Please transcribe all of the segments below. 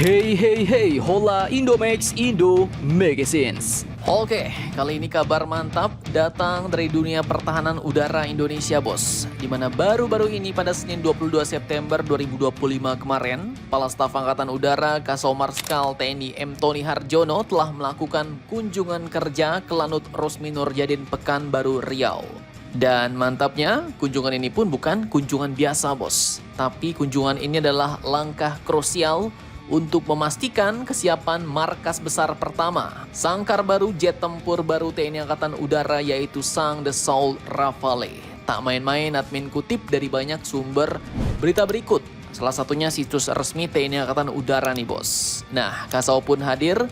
Hey hey hey, hola Indomax Indo Magazines. Oke, kali ini kabar mantap datang dari dunia pertahanan udara Indonesia, bos. Dimana baru-baru ini pada Senin 22 September 2025 kemarin, Kepala Staf Angkatan Udara Kasau Marskal TNI M. Tony Harjono telah melakukan kunjungan kerja ke Lanut Rosmi Nurjadin Pekanbaru Riau. Dan mantapnya, kunjungan ini pun bukan kunjungan biasa, bos. Tapi kunjungan ini adalah langkah krusial untuk memastikan kesiapan markas besar pertama, sangkar baru jet tempur baru TNI Angkatan Udara yaitu Sang Dassault Rafale. Tak main-main, admin kutip dari banyak sumber berita berikut. Salah satunya situs resmi TNI Angkatan Udara nih, bos. Nah, Kasau pun hadir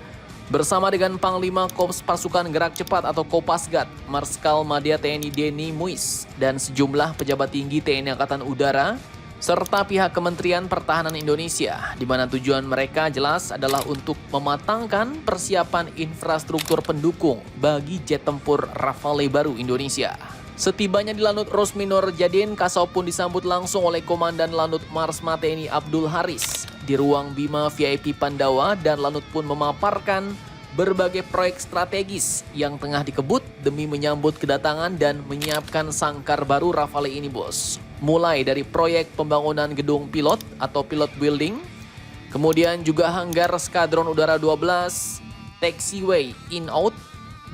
bersama dengan Panglima Korps Pasukan Gerak Cepat atau Kopasgat, Marskal Madya TNI Denny Muiz, dan sejumlah pejabat tinggi TNI Angkatan Udara serta pihak Kementerian Pertahanan Indonesia, di mana tujuan mereka jelas adalah untuk mematangkan persiapan infrastruktur pendukung bagi jet tempur Rafale baru Indonesia. Setibanya di Lanut Rosmi Nurjadin, Kasau pun disambut langsung oleh Komandan Lanut Marsma TNI Abdul Haris di ruang Bima VIP Pandawa, dan Lanut pun memaparkan berbagai proyek strategis yang tengah dikebut demi menyambut kedatangan dan menyiapkan sangkar baru Rafale ini, bos. Mulai dari proyek pembangunan gedung pilot atau pilot building, kemudian juga hanggar Skadron Udara 12, taxiway in-out,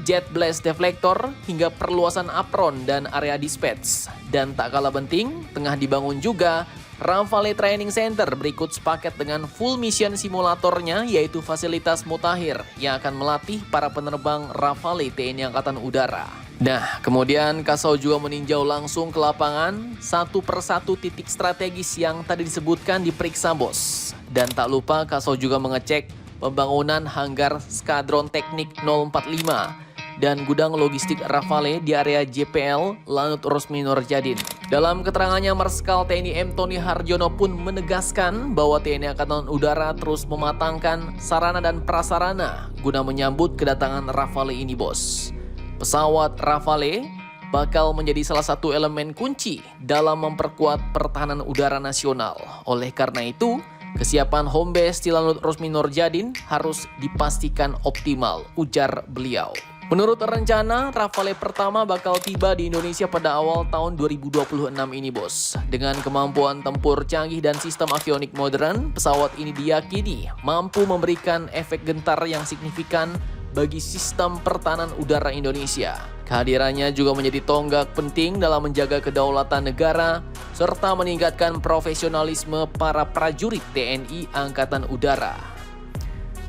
jet blast deflector, hingga perluasan apron dan area dispatch. Dan tak kalah penting, tengah dibangun juga Rafale Training Center berikut sepaket dengan full mission simulatornya, yaitu fasilitas mutakhir yang akan melatih para penerbang Rafale TNI Angkatan Udara. Nah, kemudian Kasau juga meninjau langsung ke lapangan satu persatu titik strategis yang tadi disebutkan diperiksa, bos. Dan tak lupa Kasau juga mengecek pembangunan hanggar Skadron Teknik 045 dan gudang logistik Rafale di area JPL Lanut Rosmi Nurjadin. Dalam keterangannya, Marskal TNI M. Tony Harjono pun menegaskan bahwa TNI Angkatan Udara terus mematangkan sarana dan prasarana guna menyambut kedatangan Rafale ini, bos. Pesawat Rafale bakal menjadi salah satu elemen kunci dalam memperkuat pertahanan udara nasional. Oleh karena itu, kesiapan home base di Lanut Rosmi Nurjadin harus dipastikan optimal, ujar beliau. Menurut rencana, Rafale pertama bakal tiba di Indonesia pada awal tahun 2026 ini, bos. Dengan kemampuan tempur canggih dan sistem avionik modern, pesawat ini diyakini mampu memberikan efek gentar yang signifikan bagi sistem pertahanan udara Indonesia. Kehadirannya juga menjadi tonggak penting dalam menjaga kedaulatan negara serta meningkatkan profesionalisme para prajurit TNI Angkatan Udara.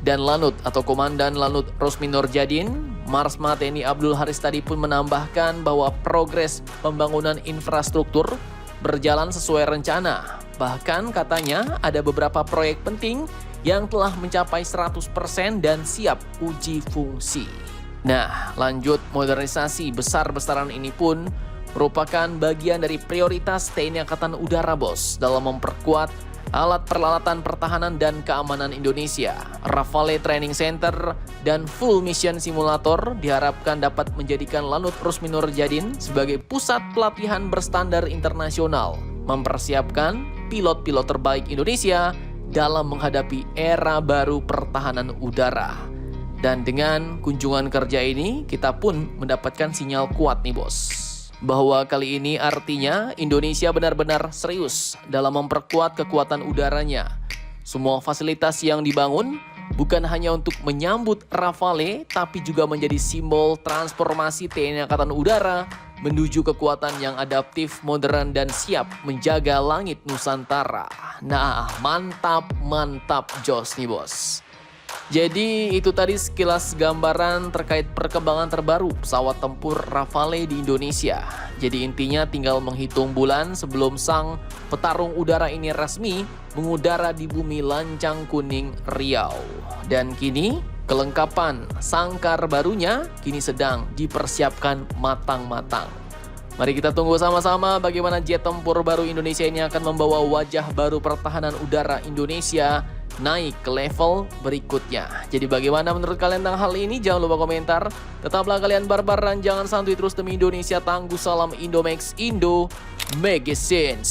Dan Lanut atau Komandan Lanut Rosmi Nurjadin, Marsma TNI Abdul Haris tadi pun menambahkan bahwa progres pembangunan infrastruktur berjalan sesuai rencana. Bahkan katanya ada beberapa proyek penting yang telah mencapai 100% dan siap uji fungsi. Nah, lanjut modernisasi besar-besaran ini pun merupakan bagian dari prioritas TNI Angkatan Udara, bos, dalam memperkuat alat peralatan pertahanan dan keamanan Indonesia. Rafale Training Center dan full mission simulator diharapkan dapat menjadikan Lanut Rosmi Nurjadin sebagai pusat pelatihan berstandar internasional, mempersiapkan pilot-pilot terbaik Indonesia dalam menghadapi era baru pertahanan udara. Dan dengan kunjungan kerja ini, kita pun mendapatkan sinyal kuat nih, bos, bahwa kali ini artinya Indonesia benar-benar serius dalam memperkuat kekuatan udaranya. Semua fasilitas yang dibangun bukan hanya untuk menyambut Rafale, tapi juga menjadi simbol transformasi TNI Angkatan Udara menuju kekuatan yang adaptif, modern, dan siap menjaga langit Nusantara. Nah, mantap jos nih, bos. Jadi itu tadi sekilas gambaran terkait perkembangan terbaru pesawat tempur Rafale di Indonesia. Jadi intinya tinggal menghitung bulan sebelum sang petarung udara ini resmi mengudara di bumi lancang kuning Riau. Dan kini kelengkapan sangkar barunya kini sedang dipersiapkan matang-matang. Mari kita tunggu sama-sama bagaimana jet tempur baru Indonesia ini akan membawa wajah baru pertahanan udara Indonesia naik ke level berikutnya. Jadi bagaimana menurut kalian tentang hal ini? Jangan lupa komentar. Tetaplah kalian barbar dan jangan santuy terus demi Indonesia. Tangguh salam Indomax Indo Magazines.